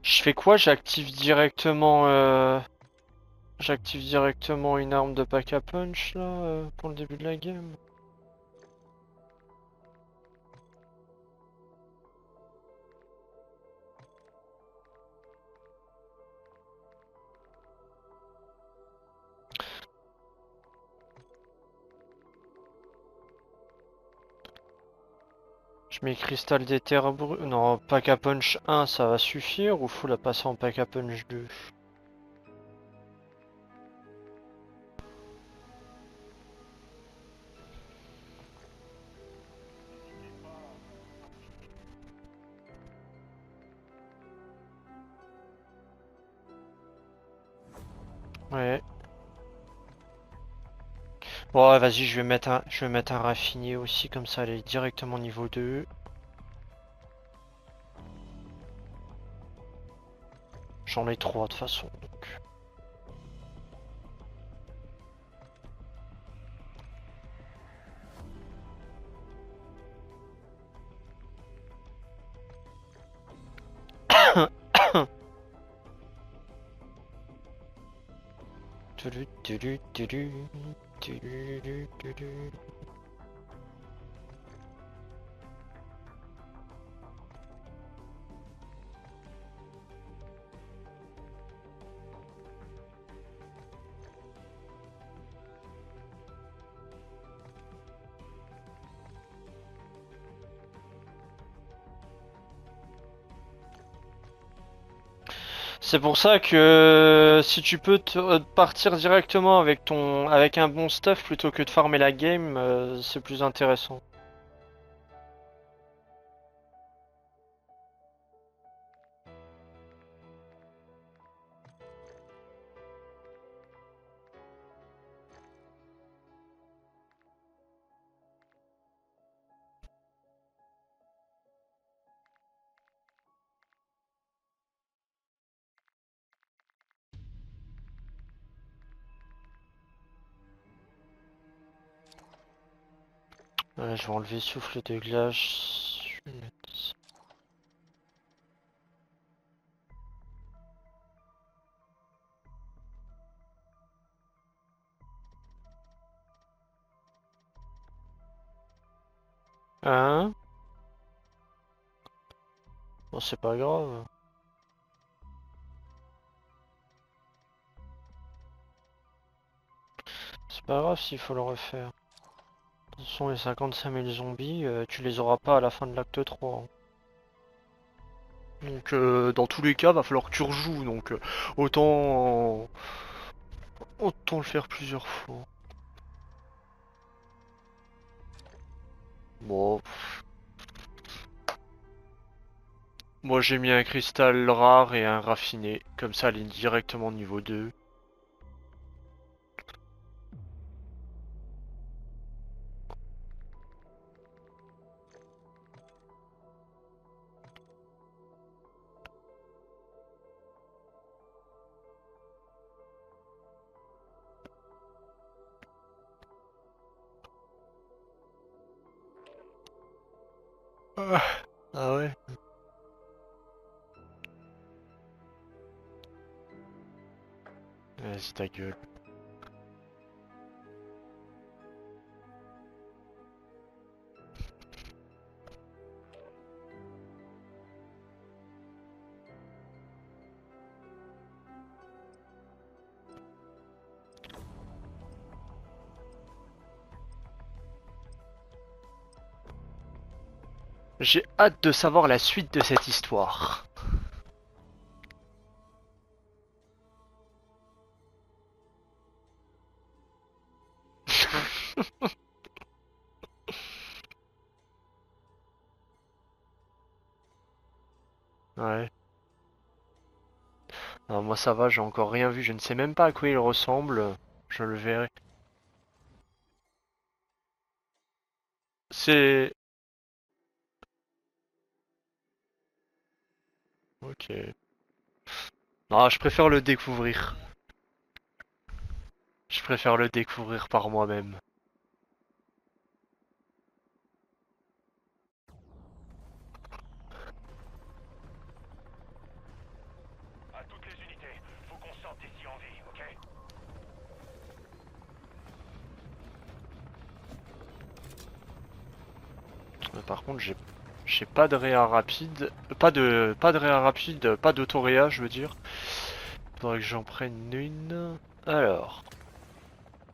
Je fais quoi? J'active directement une arme de pack à punch là pour le début de la game. Je mets cristal d'éther brut. Non, pack à punch 1 ça va suffire ou faut la passer en pack à punch 2? Ouais. Bon, ouais, vas-y, je vais mettre un raffiné aussi, comme ça elle est directement niveau 2. J'en ai 3 de toute façon. Donc. Tudu, tudu, tudu, tudu, tudu. C'est pour ça que si tu peux partir directement avec un bon stuff plutôt que de farmer la game, c'est plus intéressant. Je vais enlever souffle de glace. Je vais mettre ça. Hein? Bon, c'est pas grave. C'est pas grave s'il faut le refaire. De toute façon, les 55 000 zombies, tu les auras pas à la fin de l'acte 3. Hein. Donc, dans tous les cas, va falloir que tu rejoues. Donc, autant le faire plusieurs fois. Bon, moi j'ai mis un cristal rare et un raffiné. Comme ça, elle est directement niveau 2. Ah ouais? Vas-y ta gueule. J'ai hâte de savoir la suite de cette histoire. Ouais. Non, moi ça va, j'ai encore rien vu, je ne sais même pas à quoi il ressemble. Je le verrai. C'est... Ok. Non, je préfère le découvrir. Je préfère le découvrir par moi-même. À toutes les unités, faut qu'on sorte d'ici en vie, ok? Par contre, j'ai pas de réa rapide, pas de réa rapide, pas d'autoréa, je veux dire. Faudrait que j'en prenne une. Alors,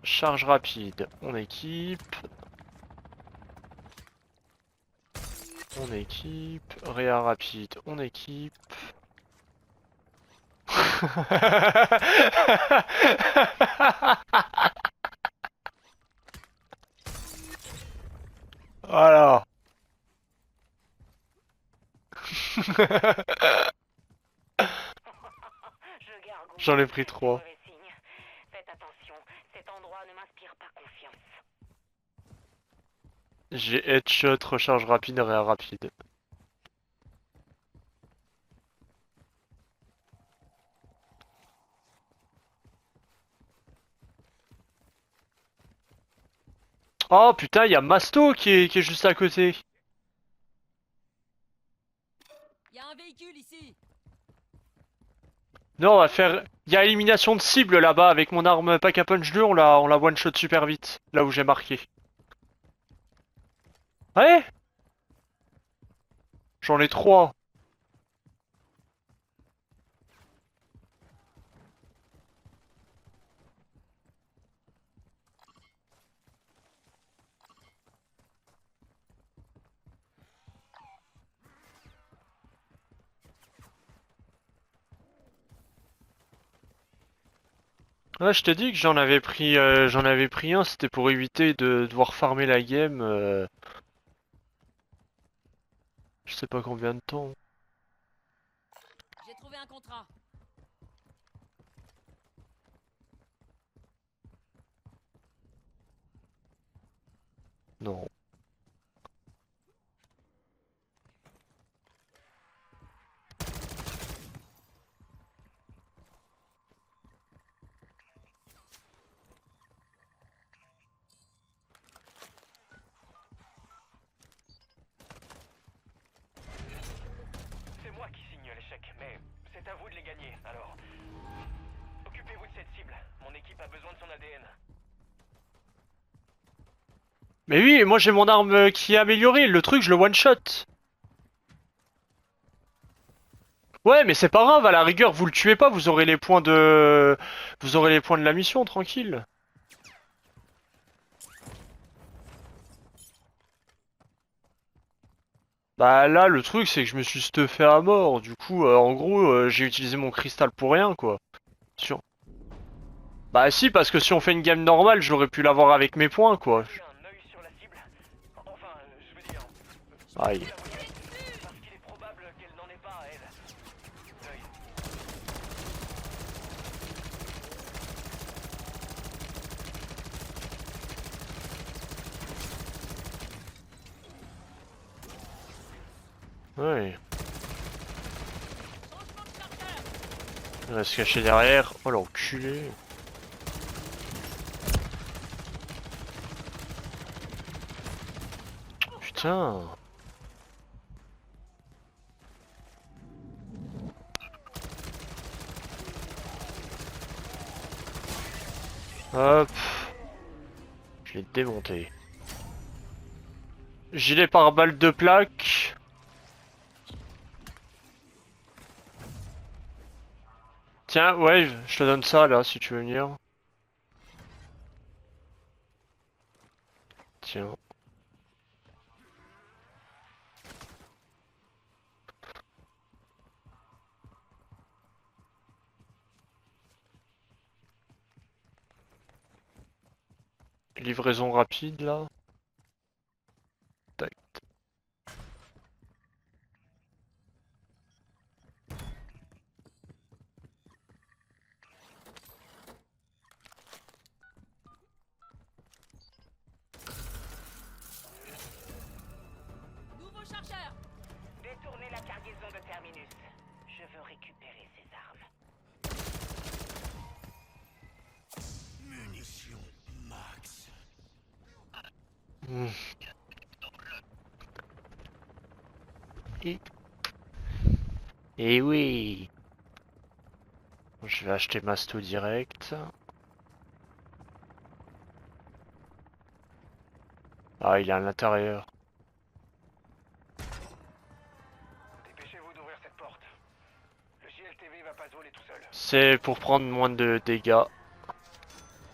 charge rapide, on équipe. On équipe. Réa rapide, on équipe. Voilà. Je garde J'en ai pris 3. mauvais signe. Faites attention, cet endroit ne m'inspire pas confiance. J'ai headshot, recharge rapide, réa rapide. Oh putain, il y a Masto qui est juste à côté. Y a un véhicule ici. Non, on va faire. Il y a élimination de cible là-bas avec mon arme Pack a Punch 2, on la one shot super vite, là où j'ai marqué. Ouais. J'en ai 3. Ouais, je t'ai dit que j'en avais pris un, c'était pour éviter de devoir farmer la game. Je sais pas combien de temps. J'ai trouvé un contrat. Non. C'est moi qui signe l'échec, mais c'est à vous de les gagner, alors... Occupez-vous de cette cible, mon équipe a besoin de son ADN. Mais oui, moi j'ai mon arme qui est améliorée, le truc je le one shot. Ouais, mais c'est pas grave, à la rigueur, vous le tuez pas, vous aurez les points de... Vous aurez les points de la mission, tranquille. Bah là, le truc, c'est que je me suis stuffé à mort, du coup, en gros, j'ai utilisé mon cristal pour rien, quoi. Sur... Bah si, parce que si on fait une game normale, j'aurais pu l'avoir avec mes points, quoi. J'ai un œil sur la cible. Enfin, je veux dire... Aïe. la voyez, parce qu'il est probable qu'elle n'en ait pas à elle. L'œil. Ouais. Changement de chargeur. Il va se cacher derrière. Oh l'enculé. Putain. Hop. Je l'ai démonté. Gilet pare-balles de plaque. Tiens, ouais, je te donne ça là si tu veux venir. Tiens. Livraison rapide là. Tac. Nouveau chargeur. Détournez la cargaison de Terminus. Je veux récupérer ces armes. Hmm. Et... Et oui. Je vais acheter Masto direct. Ah, il est à l'intérieur. Dépêchez-vous d'ouvrir cette porte. Le JLTV va pas se voler tout seul. C'est pour prendre moins de dégâts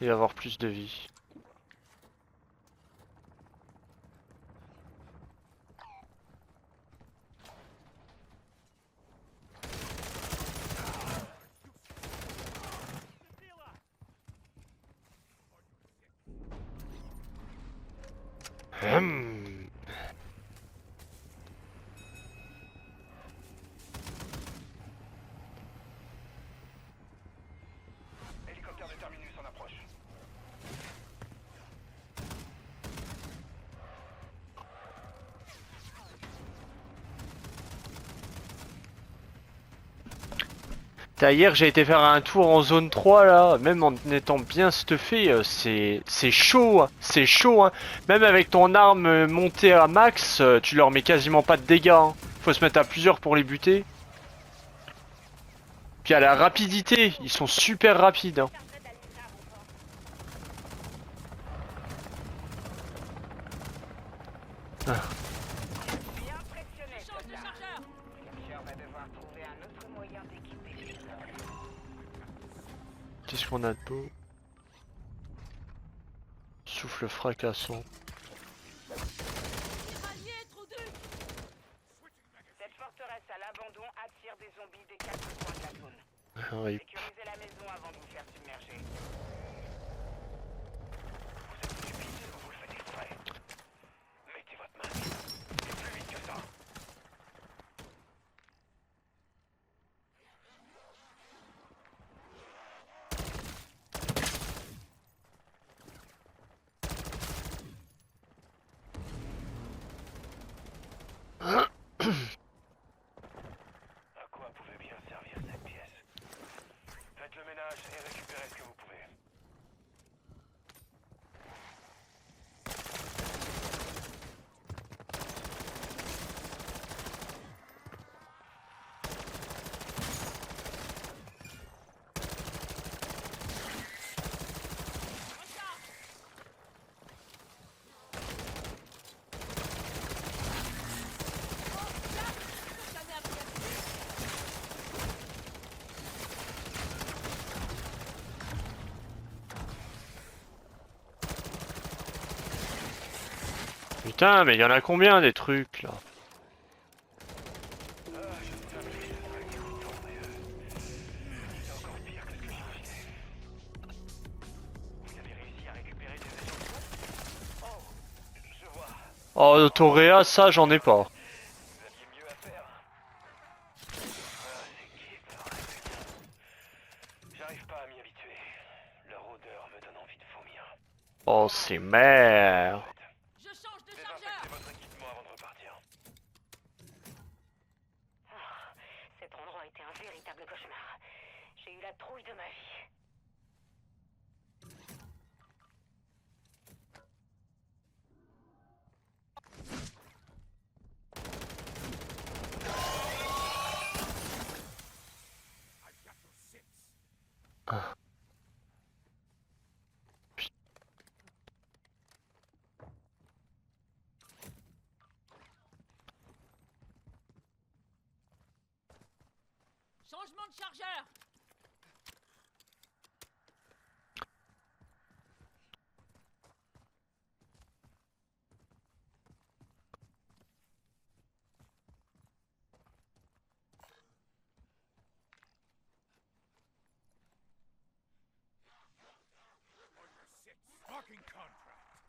et avoir plus de vie. Hmm. Hélicoptère de terminus en approche. Hier j'ai été faire un tour en zone 3 là, même en étant bien stuffé, c'est chaud, hein. C'est chaud, hein. Même avec ton arme montée à max, tu leur mets quasiment pas de dégâts, hein. Faut se mettre à plusieurs pour les buter. Puis à la rapidité, ils sont super rapides, hein. Je suis impressionné, Je change de soldat. chargeur. Cher va devoir trouver un autre moyen d'équiper les soldats. Qu'est-ce qu'on a de beau? Souffle fracassant. Tiraillé, trou du. Cette forteresse à l'abandon attire des zombies des quatre coins de la zone. Oui. Sécurisez la maison avant de vous faire submerger. Vous êtes stupide ou vous le faites exprès? Mettez votre main. C'est plus vite que ça. À quoi pouvait bien servir cette pièce? Faites le ménage et récupérez ce que vous pouvez. Jamais appris à tirer. Putain, mais il y en a combien des trucs là? Vous avez réussi à récupérer des échantillons? Oh, je vois. Oh, Toréa, ça j'en ai pas. Vous aviez mieux à faire. Ces kids, putain. J'arrive pas à m'y habituer. Leur odeur me donne envie de vomir. Oh, c'est merde. Je change de Désinfectez chargeur. votre équipement avant de repartir. Cet endroit était un véritable cauchemar. J'ai eu la trouille de ma vie. Changement de chargeur.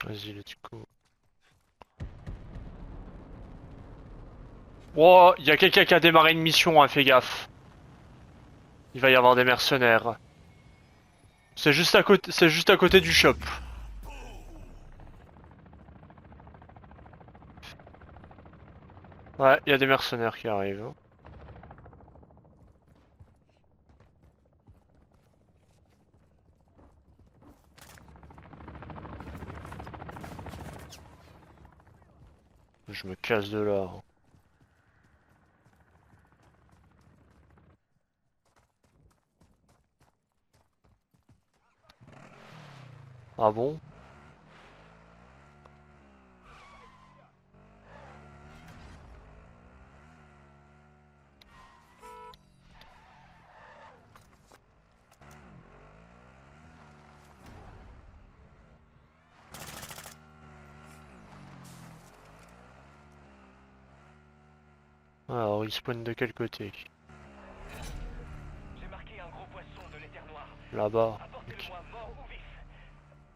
Vas-y, let's go. Oh, il y a quelqu'un qui a démarré une mission, hein, fais gaffe. Il va y avoir des mercenaires. C'est juste à côté du shop. Ouais, il y a des mercenaires qui arrivent. Je me casse de là. Ah bon? Alors, il spawn de quel côté? J'ai marqué un gros poisson de l'éther noir. Là-bas. Apportez-le-moi mort ou vif.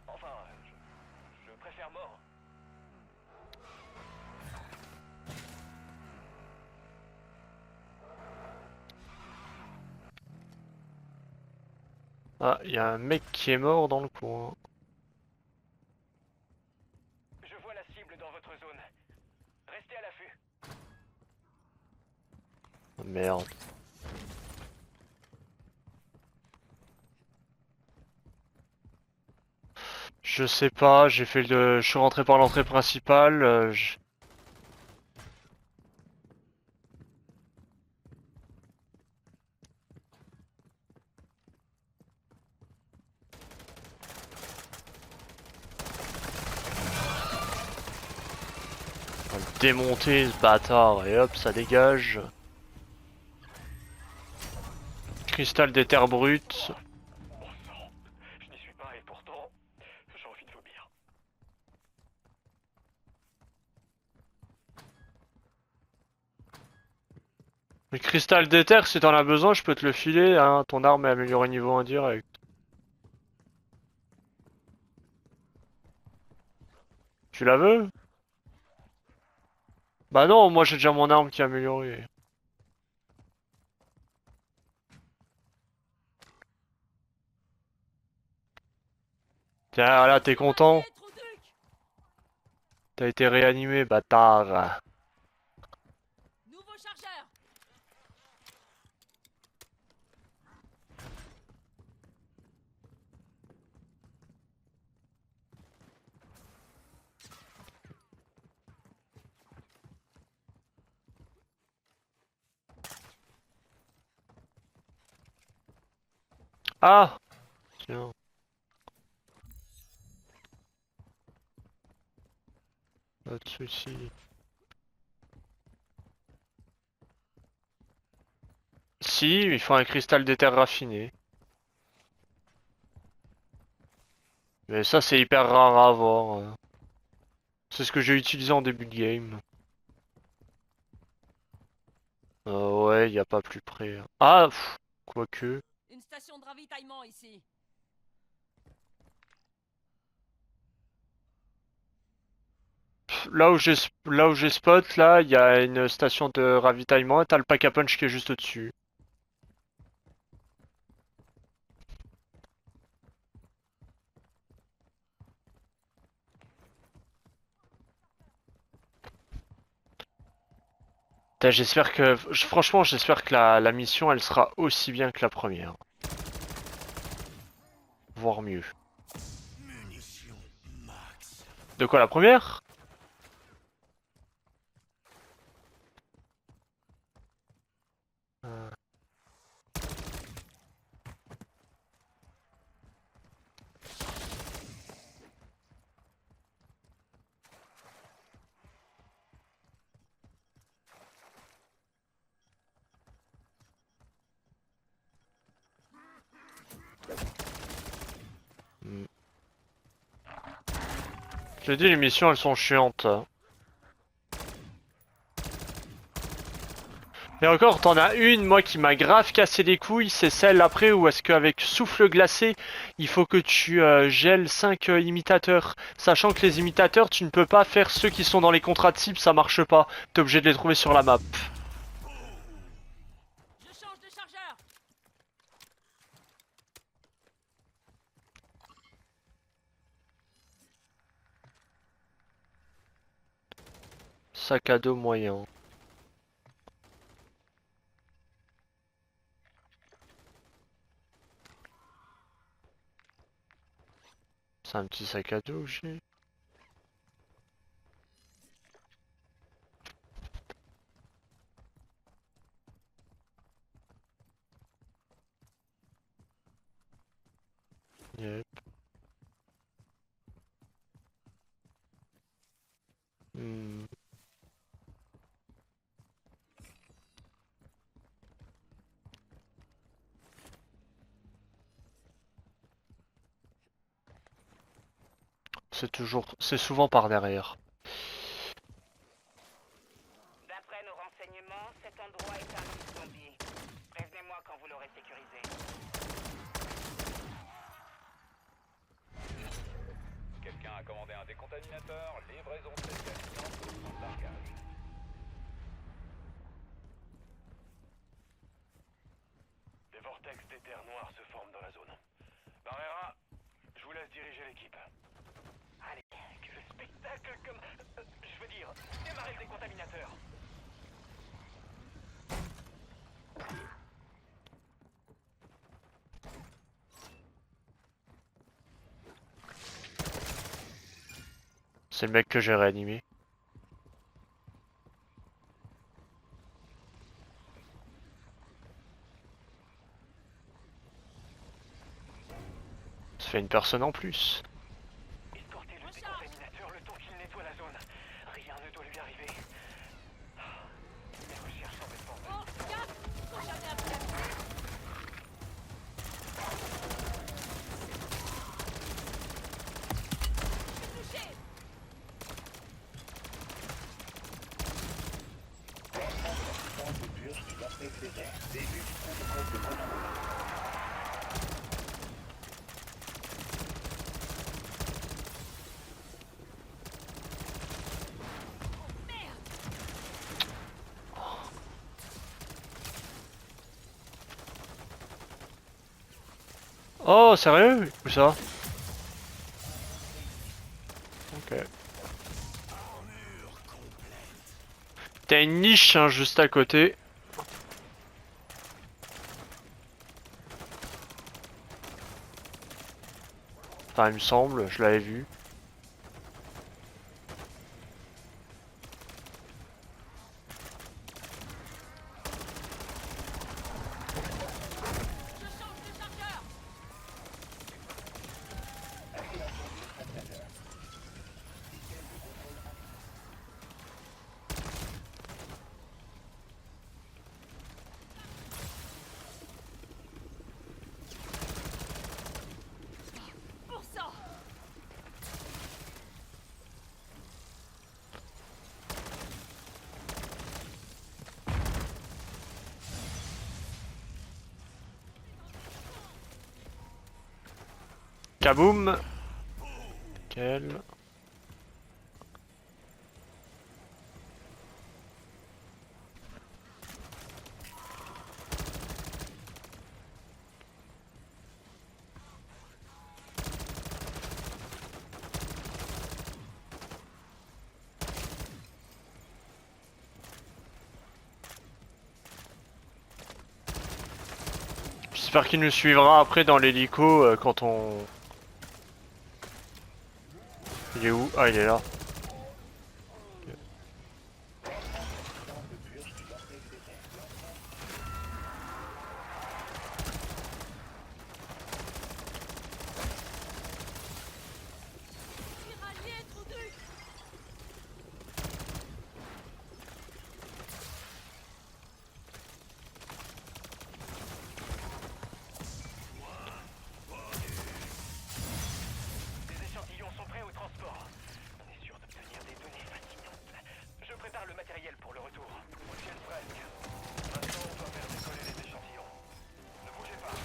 Enfin, je préfère mort. Ah, il y a un mec qui est mort dans le coin. Je vois la cible dans votre zone. Restez à l'affût. Oh, merde. Je sais pas, je suis rentré par l'entrée principale. On va le démonter ce bâtard et hop, ça dégage. Cristal d'éther brut. Bon sang, je n'y suis pas et pourtant, j'ai envie de vomir. Le cristal d'éther, si t'en as besoin, je peux te le filer, hein. Ton arme est améliorée niveau indirect. Tu la veux? Bah non, moi j'ai déjà mon arme qui est améliorée. Tiens, là, t'es content? Allez, Trouduc! T'as été réanimé, bâtard. Nouveau chargeur! Ah! Tiens. Pas de soucis. Si, il faut un cristal d'éther raffiné. Mais ça, c'est hyper rare à avoir. C'est ce que j'ai utilisé en début de game. Ouais, y a pas plus près. Ah, quoique. Une station de ravitaillement ici. Là où j'ai spot, là, il y a une station de ravitaillement et t'as le pack à punch qui est juste au-dessus. Putain, franchement, j'espère que la mission, elle sera aussi bien que la première. Voire mieux. De quoi, la première? Euh, hmm. Je te dis, les missions, elles sont chiantes. Et encore, t'en as une, moi, qui m'a grave cassé les couilles, c'est celle après où est-ce qu'avec souffle glacé, il faut que tu gèles 5 imitateurs. Sachant que les imitateurs, tu ne peux pas faire ceux qui sont dans les contrats de cible, ça marche pas. T'es obligé de les trouver sur la map. Je change de chargeur! Sac à dos moyen. C'est un petit sac à dos, j'ai. Yep. Hmm. C'est souvent par derrière. D'après nos renseignements, cet endroit est un nid zombie. Prévenez-moi quand vous l'aurez sécurisé. Quelqu'un a commandé un décontaminateur, livraison de cette camion pour son largage. Des vortex d'éther noir se forment dans la zone. Barrera, je vous laisse diriger l'équipe. Allez, que le spectacle comme... je veux dire, démarrez le décontaminateur. C'est le mec que j'ai réanimé. Ça fait une personne en plus. Escortez le décontaminateur le temps qu'il nettoie la zone. Rien ne doit lui arriver. Les recherches en défense. Oh, gaffe! Faut jamais appeler. Touché! Oh, sérieux? Où ça? Ok. T'as une niche hein, juste à côté. Enfin, il me semble, je l'avais vu. Je change de chargeur! Pour ça! Kaboum! Quel? J'espère qu'il nous suivra après dans l'hélico quand on... Il est où? Ah, il est là. Tiraillé, trou du! Les échantillons sont prêts au transport. On est sûr d'obtenir des données fascinantes. Je prépare le matériel pour le retour. On y est presque. Maintenant, on doit faire décoller les échantillons. Ne bougez pas.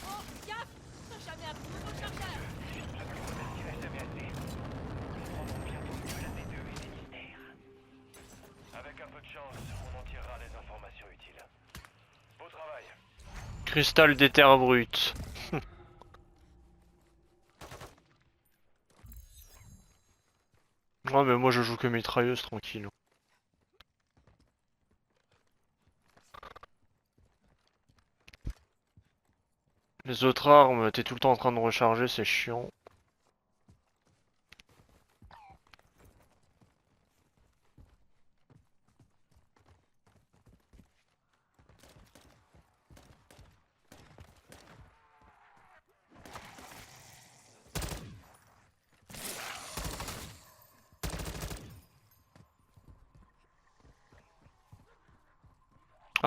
Oh, gaffe! Faut jamais appeler. Nouveau chargeur! Je ne vous remercierai jamais assez. Nous prendrons bientôt mieux la D2 et des mystères. Avec un peu de chance, on en tirera les informations utiles. Beau travail. Cristal d'éther brut. Ouais, mais moi je joue que mitrailleuse tranquille. Les autres armes, t'es tout le temps en train de recharger, c'est chiant.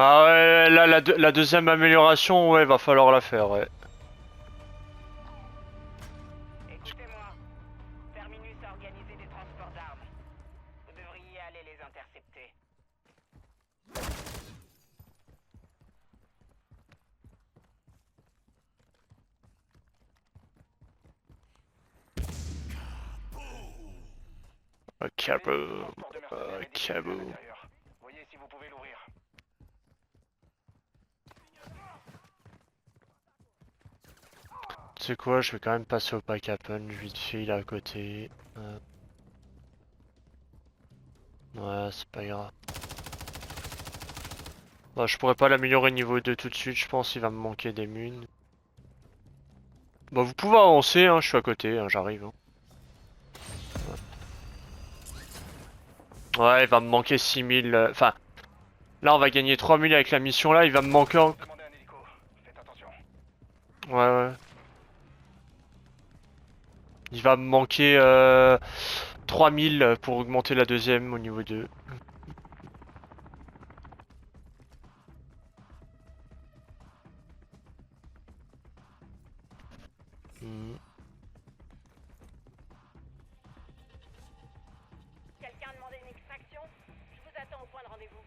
Ah ouais, là, la deuxième amélioration, ouais, va falloir la faire, ouais. Écoutez-moi. Terminus a organisé des transports d'armes. Vous devriez aller les intercepter. Kaboom. Transport de mercenaires est disponible à Kaboom. l'intérieur. Voyez si vous pouvez l'ouvrir. Tu sais quoi, je vais quand même passer au pack à punch, vite fait, il est à côté. Ouais, c'est pas grave. Bah, je pourrais pas l'améliorer niveau 2 tout de suite, je pense il va me manquer des munes. Bah, vous pouvez avancer, hein, je suis à côté, hein, j'arrive. Hein. Ouais, il va me manquer 6000. Enfin, là on va gagner 3000 avec la mission là, il va me manquer en... Demandez un hélico. Faites attention. Ouais, ouais. Il va me manquer 3000 pour augmenter la deuxième au niveau 2. Hmm. Quelqu'un a demandé une extraction? Je vous attends au point de rendez-vous.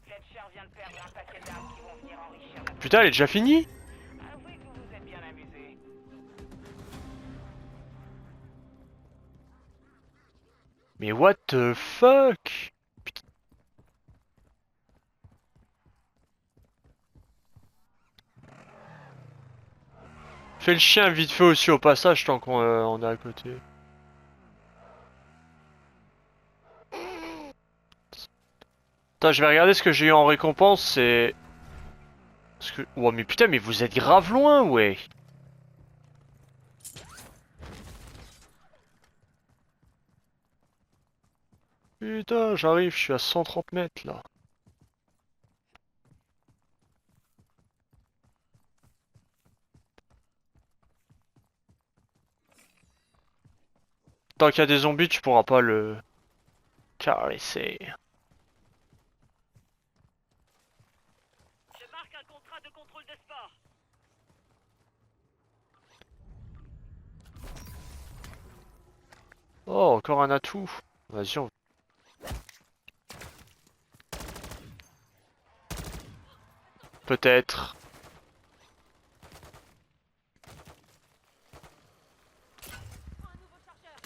Fletcher vient de perdre un paquet d'armes qui vont venir enrichir notre... Putain, elle est déjà finie? Avouez que vous vous êtes bien amusé. Mais what the fuck? Fais le chien vite fait aussi au passage tant qu'on on est à côté. Attends, je vais regarder ce que j'ai eu en récompense, c'est... Parce que... Oh mais putain, mais vous êtes grave loin, ouais. Putain, j'arrive, je suis à 130 mètres là. Tant qu'il y a des zombies, tu pourras pas le caresser. Je marque un contrat de contrôle de sport. Oh, encore un atout. Vas-y, on... Peut-être. Un nouveau chargeur.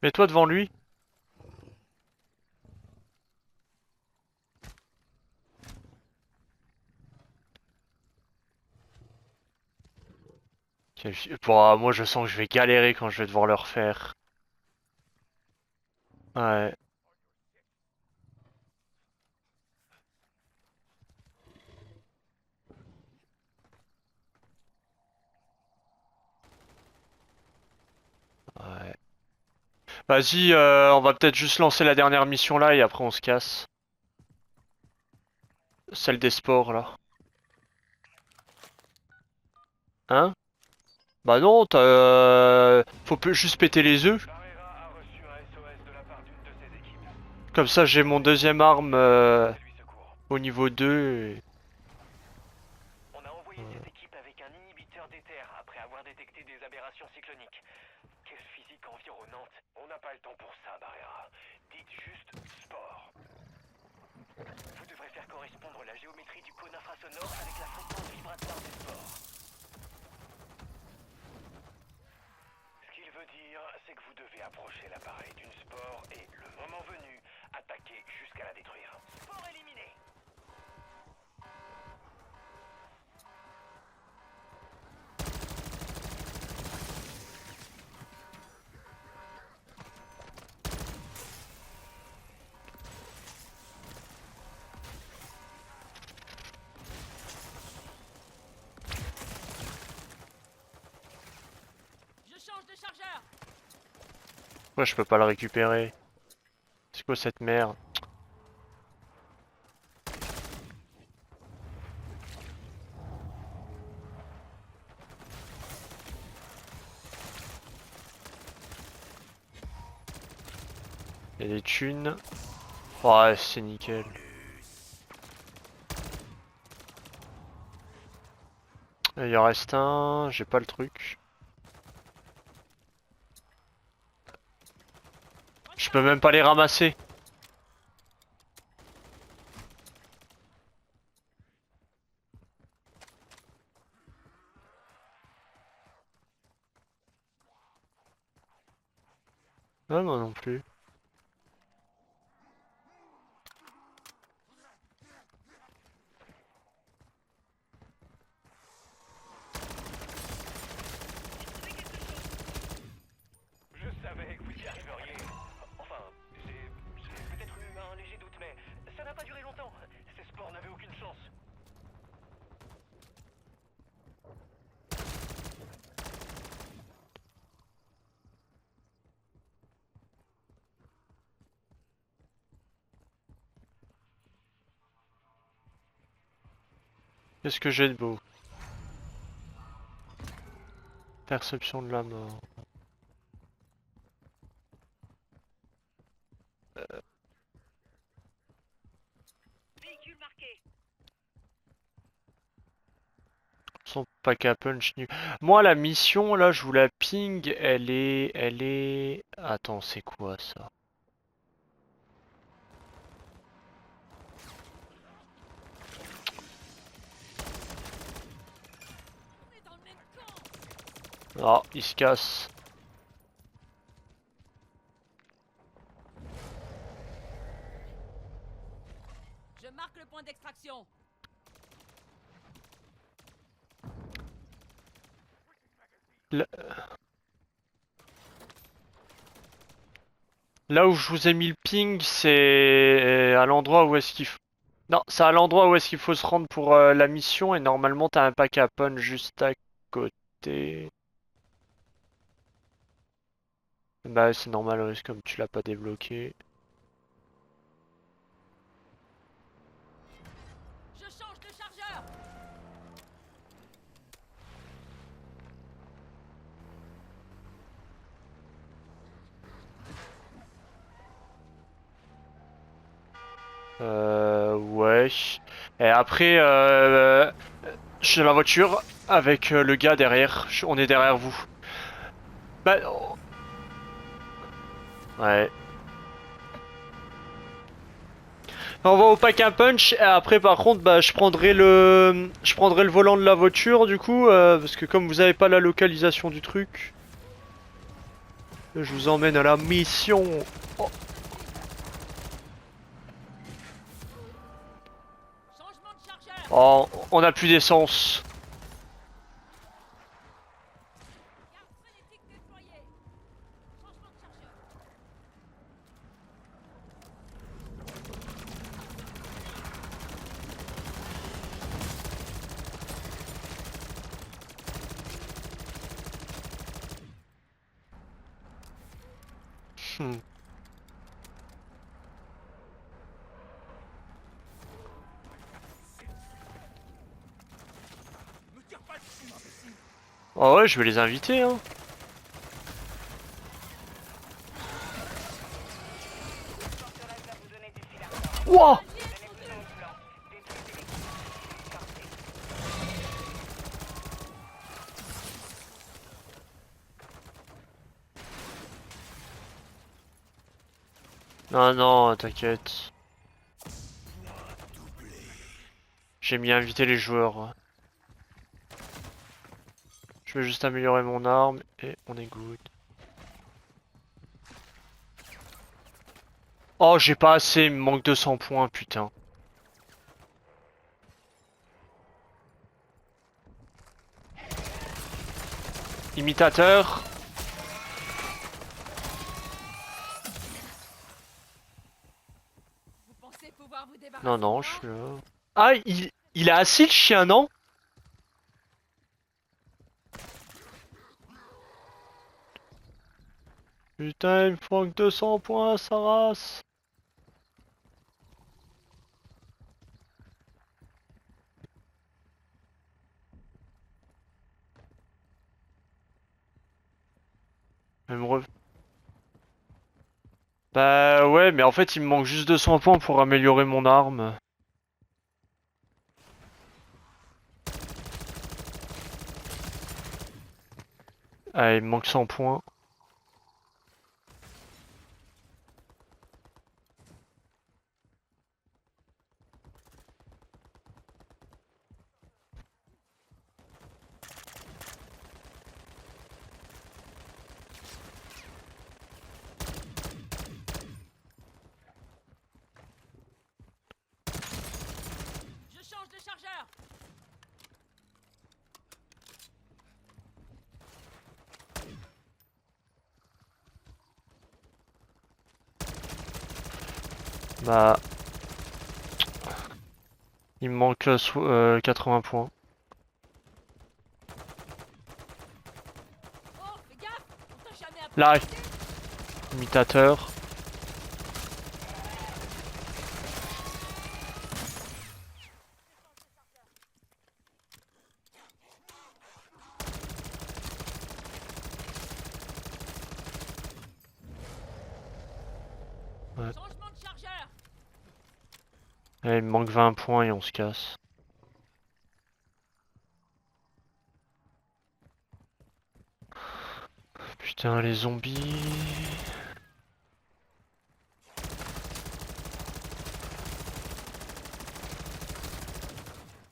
Mets-toi devant lui. Bah, moi je sens que je vais galérer quand je vais devoir le refaire. Ouais. Ouais. Vas-y, on va peut-être juste lancer la dernière mission là et après on se casse. Celle des sports là. Hein? Bah non, t'as... juste péter les œufs. Barrera a reçu un SOS de la part d'une de ses équipes. Comme ça j'ai mon deuxième arme Elle lui secours. au niveau 2. Et... On a envoyé cette équipe avec un inhibiteur d'éther après avoir détecté des aberrations cycloniques. Quelle physique environnante. On n'a pas le temps pour ça, Barrera. Dites juste sport. Vous devrez faire correspondre la géométrie du cône infrasonore avec la fréquence vibratoire des spores. Ce qu'il veut dire, c'est que vous devez approcher l'appareil d'une spore et, le moment venu, attaquer jusqu'à la détruire. Spore éliminé. Pourquoi je peux pas le récupérer? C'est quoi cette merde? Il y a des thunes. Ouais, c'est nickel. Il en reste un, j'ai pas le truc. Je peux même pas les ramasser. Ah, moi non plus. Je savais que vous y arriveriez. Enfin, j'ai peut-être eu un léger doute, mais ça n'a pas duré longtemps. Ces sports n'avaient aucune chance. Qu'est-ce que j'ai de beau? Perception de la mort. Véhicule marqué. Son pack à punch nu. Moi, la mission, là, je vous la ping, elle est... Attends, c'est quoi ça? On est dans le même camp. Ah, il se casse. Je marque le point d'extraction. Là où je vous ai mis le ping, c'est à l'endroit où est-ce qu'il faut... Non, c'est à l'endroit où est-ce qu'il faut se rendre pour la mission, et normalement t'as un pack à punch juste à côté. Bah c'est normal, ouais, c'est comme tu l'as pas débloqué. Je change de chargeur. Ouais. Et après, je suis dans la voiture avec le gars derrière. On est derrière vous. Bah, ouais. On va au pack à punch. Et après, par contre, bah, je prendrai le volant de la voiture du coup, parce que comme vous avez pas la localisation du truc, je vous emmène à la mission. Oh. Changement de chargeur. Oh, on a plus d'essence. Garde frénétique déployée. Changement de chargeur. Hmm. Oh ouais, je vais les inviter, hein. Forteresse va vous donner du fil à Wouah! Donnez-vous au plan. Détruisez l'équipe. Sortez. Non, non, t'inquiète. J'ai mis inviter les joueurs. Je vais juste améliorer mon arme et on est good. Oh, j'ai pas assez, il me manque 200 points, putain. Imitateur. Vous pensez pouvoir vous débarrasser Non, de non, moi? je suis là. Ah, il a assis le chien, non? Putain, il me manque 200 points, sa race. Elle me re- Bah ouais, mais en fait, il me manque juste 200 points pour améliorer mon arme. Ah, il me manque 100 points. Je change de chargeur. Bah... Il me manque 80 points. Oh, fais gaffe. On t'a jamais appris. Là, imitateur. Changement de chargeur. Et il me manque 20 points et on se casse. Putain, les zombies...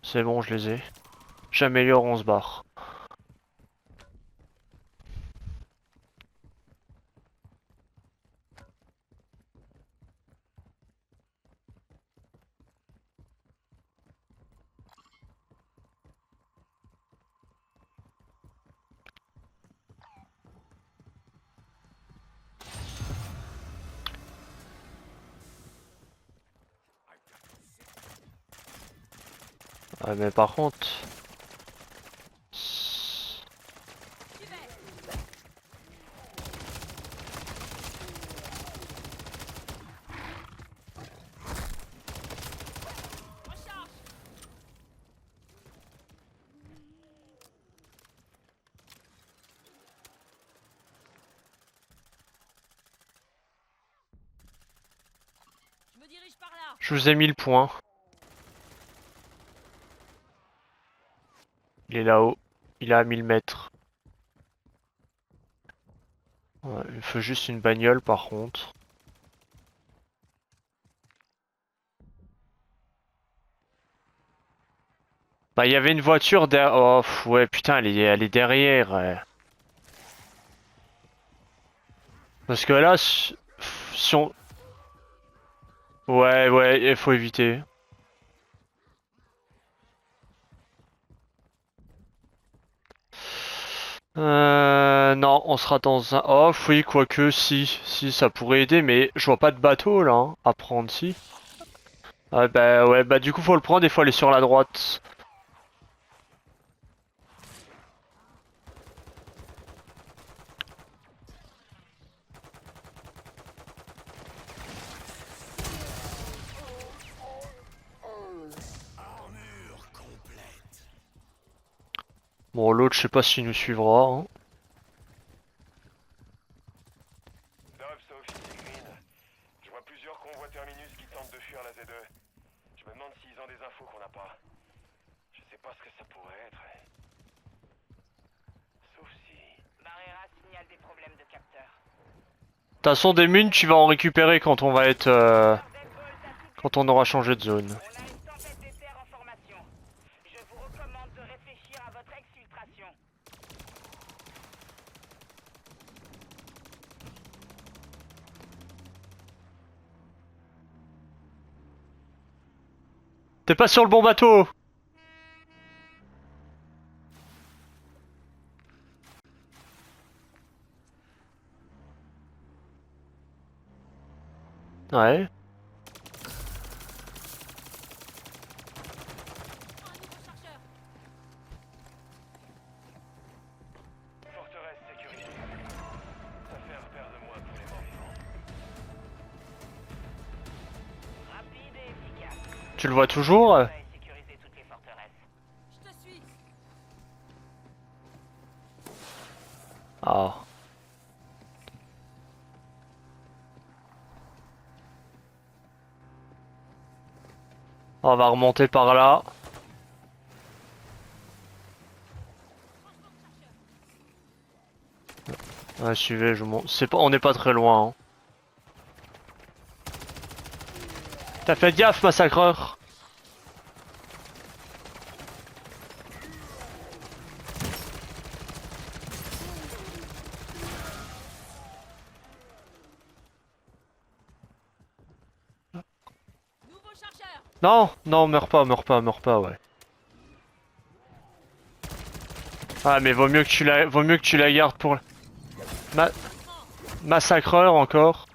C'est bon, je les ai. J'améliore, on se barre. Ah, mais par contre... J'y vais. Recharge. Je me dirige par là. Je vous ai mis le point. Il est là-haut. Il est à 1000 mètres. Ouais, il faut juste une bagnole par contre. Bah, il y avait une voiture derrière. Oh, ouais, putain, elle est derrière. Ouais. Parce que là, si on... Ouais, ouais, il faut éviter. Non, on sera dans un... Oh, oui, quoique, si, ça pourrait aider, mais je vois pas de bateau, là, hein, à prendre, si. Ah, bah, ouais, bah, du coup, faut le prendre, il faut aller sur la droite. Bon, l'autre, je sais pas s'il nous suivra, hein. Dove, ça officie Green. Je vois plusieurs convois terminus qui tentent de fuir la Z2. Je me demande s'ils ont des infos qu'on n'a pas. Je sais pas ce que ça pourrait être. Sauf si... Barrera signale des problèmes de capteur. De toute façon, des mines, tu vas en récupérer quand on va être... quand on aura changé de zone. On a une tempête d'éther en formation. Je vous recommande de réfléchir à votre exfiltration. T'es pas sur le bon bateau! Ouais. Prends un nouveau chargeur. Forteresse sécurisée. Ça fait un repère de moins Tu le vois toujours? Et sécuriser toutes les forteresses. Je te suis. Ah. On va remonter par là. Ouais, suivez, je monte. C'est pas, on n'est pas très loin. Hein. T'as fait gaffe, massacreur. Nouveau chargeur. Non, non, meurs pas, meurs pas, meurs pas, ouais. Ah, mais vaut mieux que tu la gardes pour ma... massacreur encore.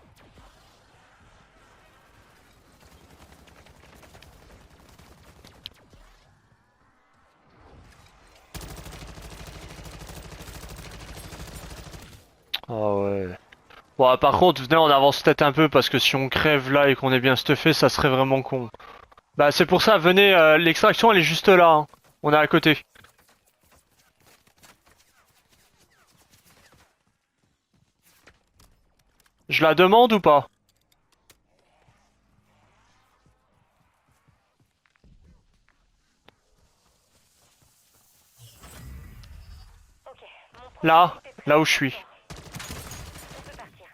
Ah ouais. Bon, par contre, venez, on avance peut-être un peu parce que si on crève là et qu'on est bien stuffé, ça serait vraiment con. Bah, c'est pour ça, venez, l'extraction elle est juste là. Hein. On est à côté. Je la demande ou pas? Ok, mon Là, prototype est prêt. là où je suis. On peut partir.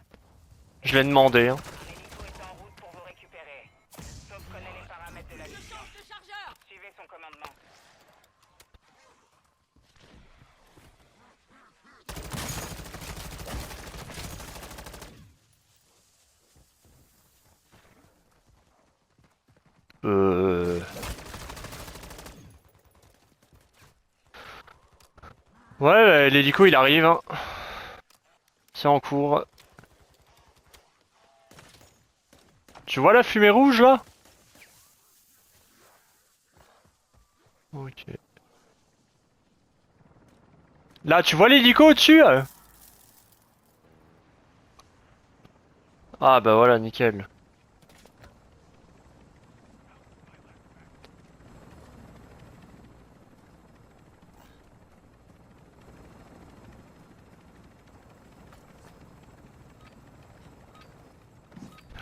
Je l'ai demandé. Hein. L'hélico est en route pour vous récupérer. Top connaît les paramètres de la Je mission. change de chargeur. Suivez son commandement. Euh... Ouais, l'hélico il arrive. Hein. C'est en cours. Tu vois la fumée rouge là? Ok. Là, tu vois l'hélico au-dessus? Ah bah voilà, nickel.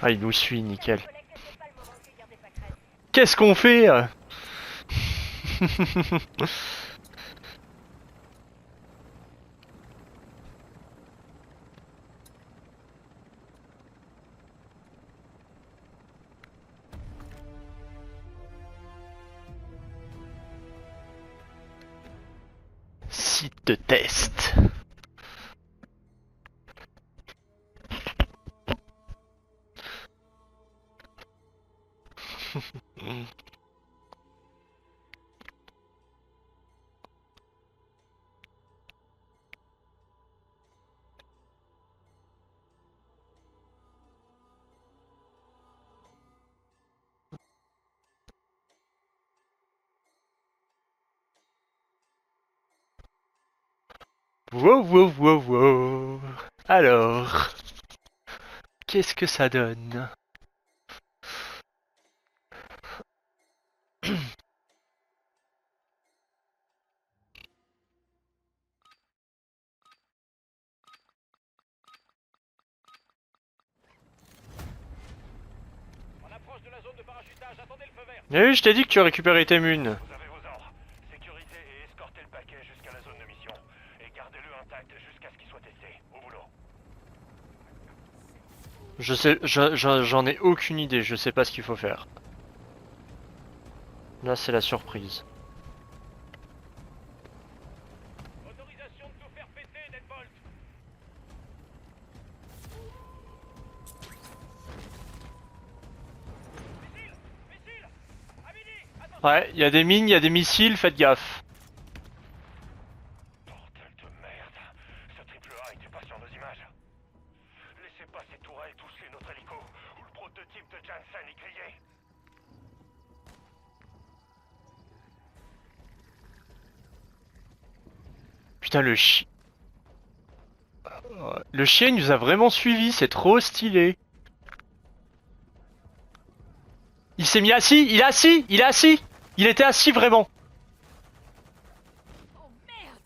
Ah, il nous suit, nickel. Qu'est-ce qu'on fait? Site de test. Wow, wow, wow, wow. Alors, qu'est-ce que ça donne? On approche de la zone de parachutage, attendez le feu vert. Eh oui, je t'ai dit que tu récupérais tes munes. Vous avez vos ordres. Sécurisez et escortez le paquet jusqu'à la zone de mission. Et gardez-le intact jusqu'à ce qu'il soit testé. Au boulot. Je sais, j'en ai aucune idée, je sais pas ce qu'il faut faire. Là, c'est la surprise. Autorisation de tout faire péter, Deadbolt. Missile. Missile. À midi. Attention. Ouais, il y a des mines, il y a des missiles, faites gaffe. Bordel de merde. Ce triple A était pas sur nos images. Laissez pas ces tourelles toucher notre hélico, ou le prototype de Janssen est grillé. Putain, le chien il nous a vraiment suivi, c'est trop stylé. Il s'est mis assis, il est assis, il est assis. Il était assis vraiment. Oh merde!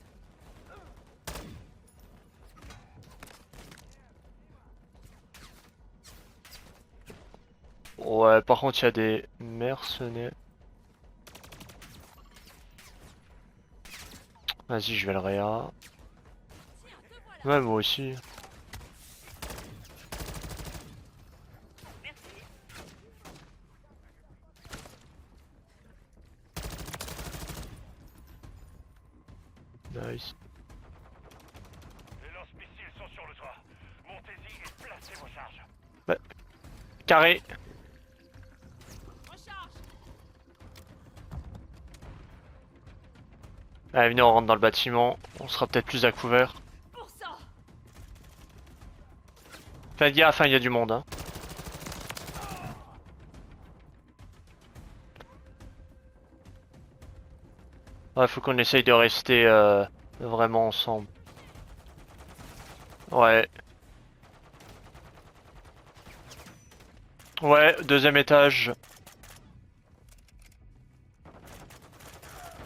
Ouais, par contre, il y a des mercenaires. Vas-y, je vais le réa. Tiens, te voilà! Ouais, moi aussi. Nice. Les lance-missiles sont sur le toit. Montez-y et placez vos charges. Carré. Recharge! Allez, venez, on rentre dans le bâtiment. On sera peut-être plus à couvert. Pour ça! Faites gaffe, hein, il y a du monde. Hein. Ouais, faut qu'on essaye de rester vraiment ensemble. Ouais. Ouais, deuxième étage.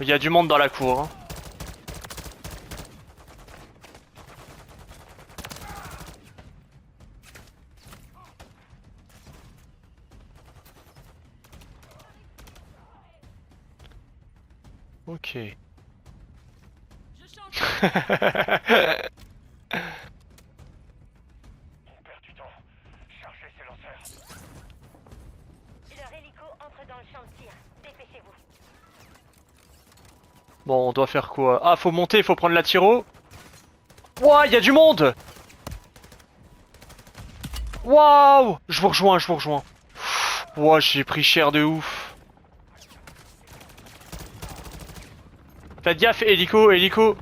Il y a du monde dans la cour. Hein. Ok. Je change! On perd du temps. Chargez ces lanceurs. Leur hélico entre dans le champ de tir. Dépêchez-vous. Bon, on doit faire quoi? Ah, faut monter, faut prendre la tiro. Ouah, il y a du monde! Waouh! Je vous rejoins, je vous rejoins. Ouah, j'ai pris cher de ouf. Faites gaffe, hélico, hélico.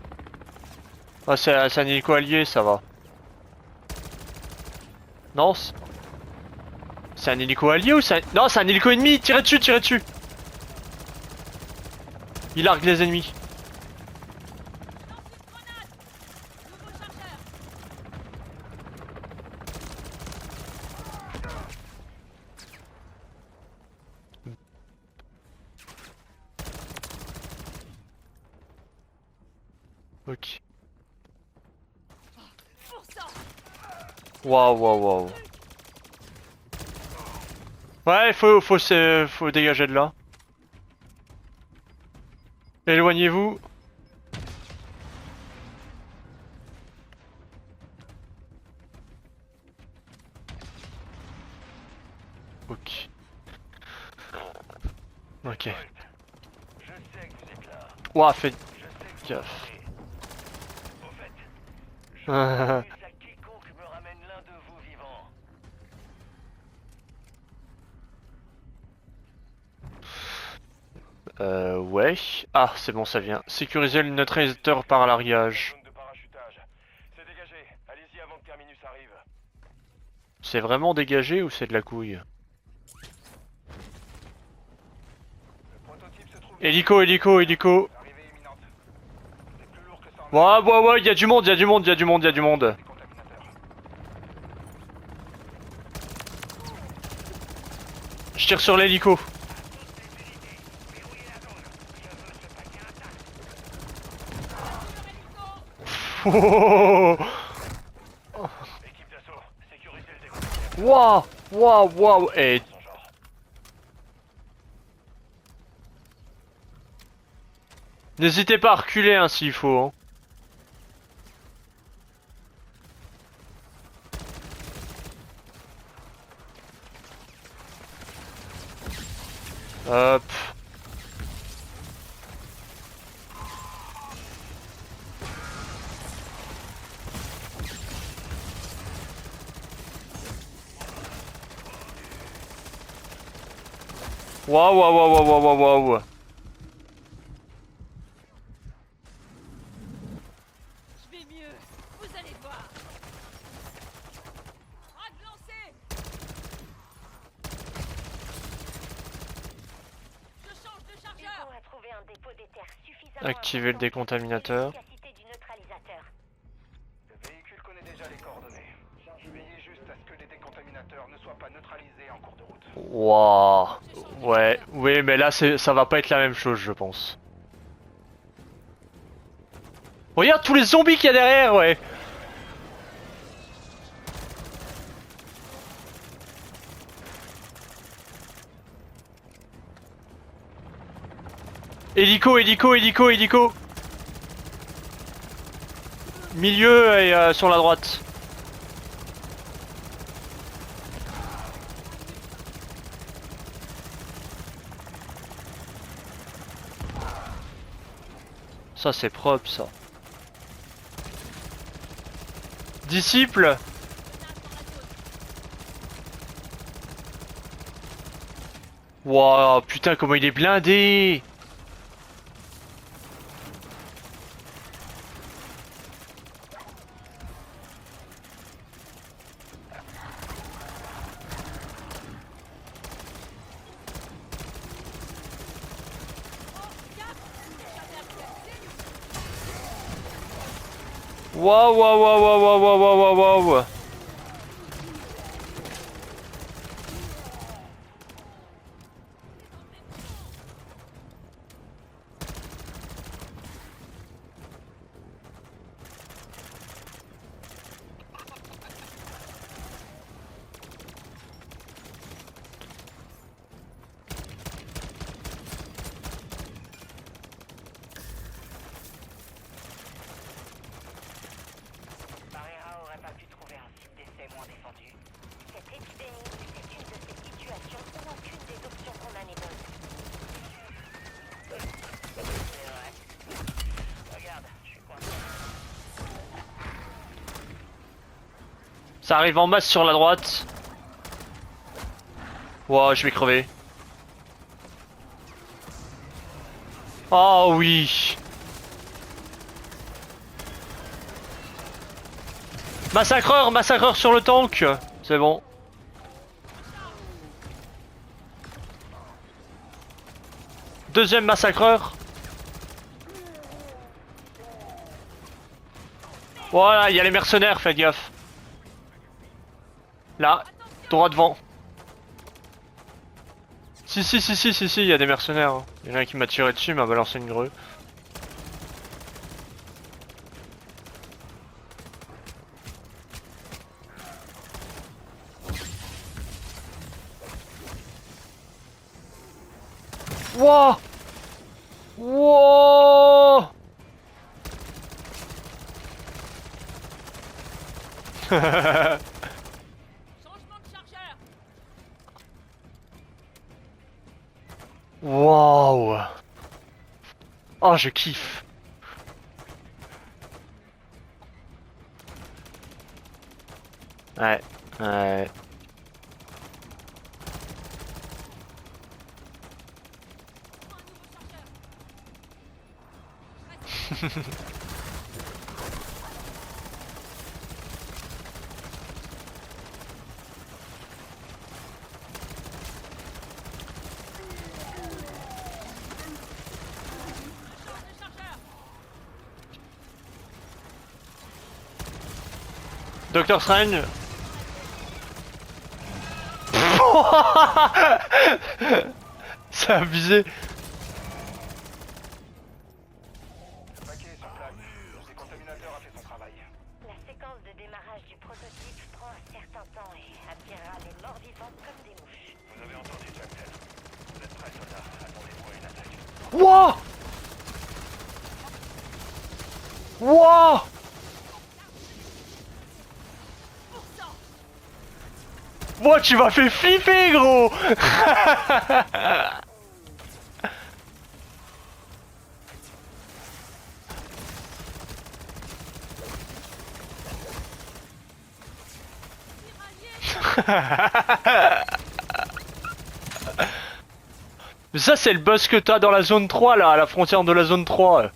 Ah, c'est un hélico allié, ça va. Non, c'est un hélico allié ou c'est un... Non, c'est un hélico ennemi. Tirez dessus, tirez dessus. Il largue les ennemis. Lance une grenade! Nouveau chargeur! Ok. Pour ça! Waouh, waouh, waouh. Ouais, faut dégager de là. Éloignez-vous. Ok. Ok. Je sais que vous êtes là. Ouah, faites Je sais que gaffe. Au fait, je refuse à quiconque me ramène l'un de vous vivant. Ouais. Ah, c'est bon, ça vient. Sécuriser le neutralisateur par largage. Zone de parachutage. C'est dégagé. Allez-y avant que Terminus arrive. C'est vraiment dégagé ou c'est de la couille? Le prototype se trouve. Hélico, hélico, hélico. Arrivée imminente. C'est plus lourd que ça. Ouais, ouais, ouais, y a du monde, y a du monde, y a du monde, y a du monde. Décontaminateur. Je tire sur l'hélico. Oh, Équipe d'assaut. Sécurisez le décontaminateur. waouh, waouh, waouh. Et Son genre. n'hésitez pas à reculer hein, s'il faut. Hein. Hop. Waouh, waouh, waouh, waouh, waouh, waouh. Je vais mieux! Vous allez voir! Frag lancé! Je change de chargeur! Hugo a trouvé un dépôt d'éther suffisamment Activez le important pour décontaminateur. tester l'efficacité du neutralisateur. Le véhicule connaît déjà les coordonnées. Veillez juste à ce que des décontaminateurs ne soient pas neutralisés en cours de route. Waouh. Ouais, oui, mais là, ça va pas être la même chose, je pense. Regarde tous les zombies qu'il y a derrière, ouais. Hélico, hélico, hélico, hélico. Milieu et sur la droite. Ça c'est propre ça. Disciple. Waouh, putain comment il est blindé. Waouh, waouh, waouh, waouh, waouh, waouh, waouh, waouh. Barrera aurait pas pu trouver un site d'essai moins défendu. Cette épidémie, c'est une de ces situations où aucune des options qu'on a n'est bonne. C'est vrai. Regarde, je suis coincé. Ça arrive en masse sur la droite. Waouh, je vais crever. Oh oui. Massacreur, massacreur sur le tank. C'est bon. Deuxième massacreur. Voilà, il y a les mercenaires, faites gaffe. Là, droit devant. Si, il y a des mercenaires. Il y en a un qui m'a tiré dessus, il m'a balancé une grue. Wouah! Wouah! Changement de chargeur. Waouh! Oh, je kiffe! Ouais, ouais. Prends un nouveau chargeur. Change de chargeur. Docteur Strange. C'est abusé. Le paquet est sur place. Le décontaminateur a fait son travail. La séquence de démarrage du prototype prend un certain temps et attirera les morts vivants comme des mouches. Vous avez entendu, Jackson. Vous êtes prêts, soldats? Attendez-vous à une attaque. Wouah! Wouah! Moi, tu m'as fait flipper, gros! Mais ça, c'est le boss que t'as dans la zone 3, là, à la frontière de la zone 3.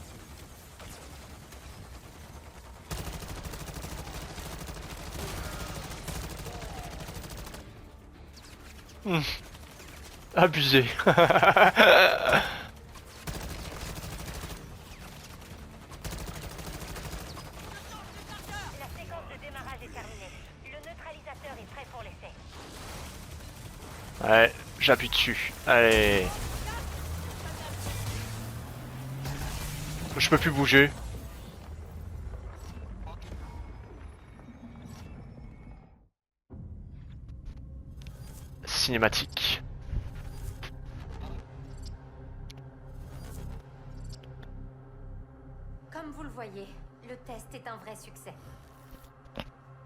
Abusé. La séquence de démarrage est terminée. Le neutralisateur est prêt pour Ouais, j'appuie dessus. Allez. Je peux plus bouger. Cinématique. Comme vous le voyez, le test est un vrai succès.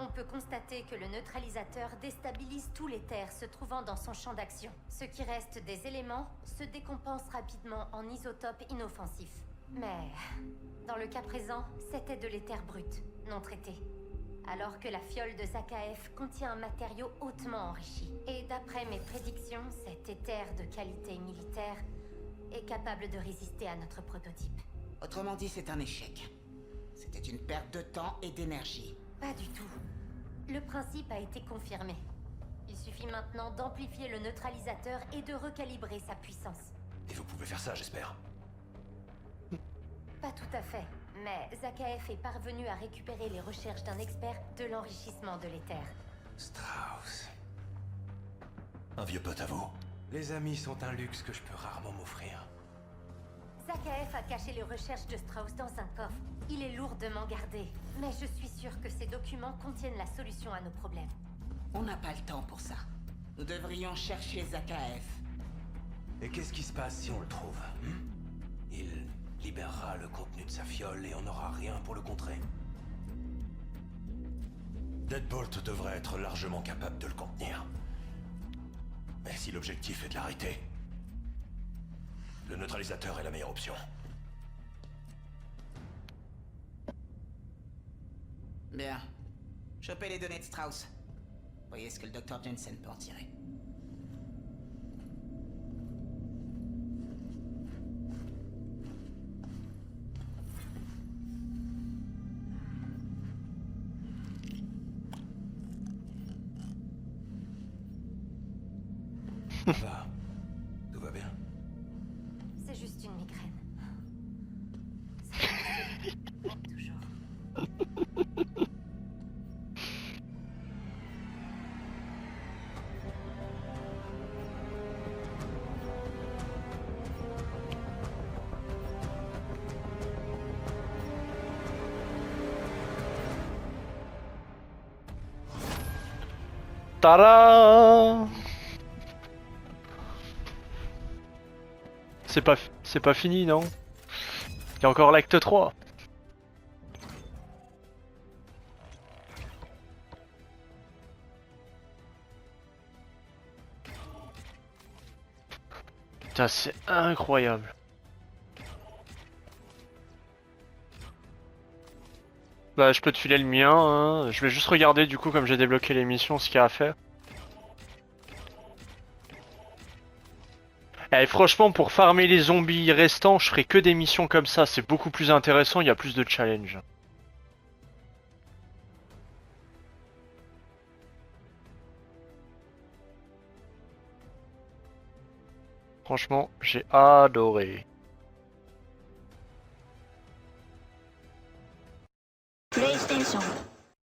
On peut constater que le neutralisateur déstabilise tous les terres se trouvant dans son champ d'action. Ce qui reste des éléments se décompense rapidement en isotopes inoffensifs. Mais dans le cas présent, c'était de l'éther brut, non traité. Alors que la fiole de Zakaev contient un matériau hautement enrichi. Et d'après mes prédictions, cet éther de qualité militaire est capable de résister à notre prototype. Autrement dit, c'est un échec. C'était une perte de temps et d'énergie. Pas du tout. Le principe a été confirmé. Il suffit maintenant d'amplifier le neutralisateur et de recalibrer sa puissance. Et vous pouvez faire ça, j'espère. Pas tout à fait, mais Zakaev est parvenu à récupérer les recherches d'un expert de l'enrichissement de l'éther. Strauss. Un vieux pote à vous. Les amis sont un luxe que je peux rarement m'offrir. Zakaev a caché les recherches de Strauss dans un coffre. Il est lourdement gardé, mais je suis sûr que ces documents contiennent la solution à nos problèmes. On n'a pas le temps pour ça. Nous devrions chercher Zakaev. Et qu'est-ce qui se passe si on le trouve Il libérera le contenu de sa fiole et on n'aura rien pour le contrer. Deadbolt devrait être largement capable de le contenir. Mais si l'objectif est de l'arrêter, le neutralisateur est la meilleure option. Bien. Chopez les données de Strauss. Voyez ce que le docteur Jensen peut en tirer. Ça va. Tout va bien. C'est juste une migraine. Ça va passer. Toujours. Tada! C'est pas fini, non? Il y a encore l'acte 3. Putain, c'est incroyable. Bah, je peux te filer le mien, hein. Je vais juste regarder du coup comme j'ai débloqué les missions ce qu'il y a à faire. Et franchement, pour farmer les zombies restants, je ferai que des missions comme ça, c'est beaucoup plus intéressant, il y a plus de challenge. Franchement, j'ai adoré. PlayStation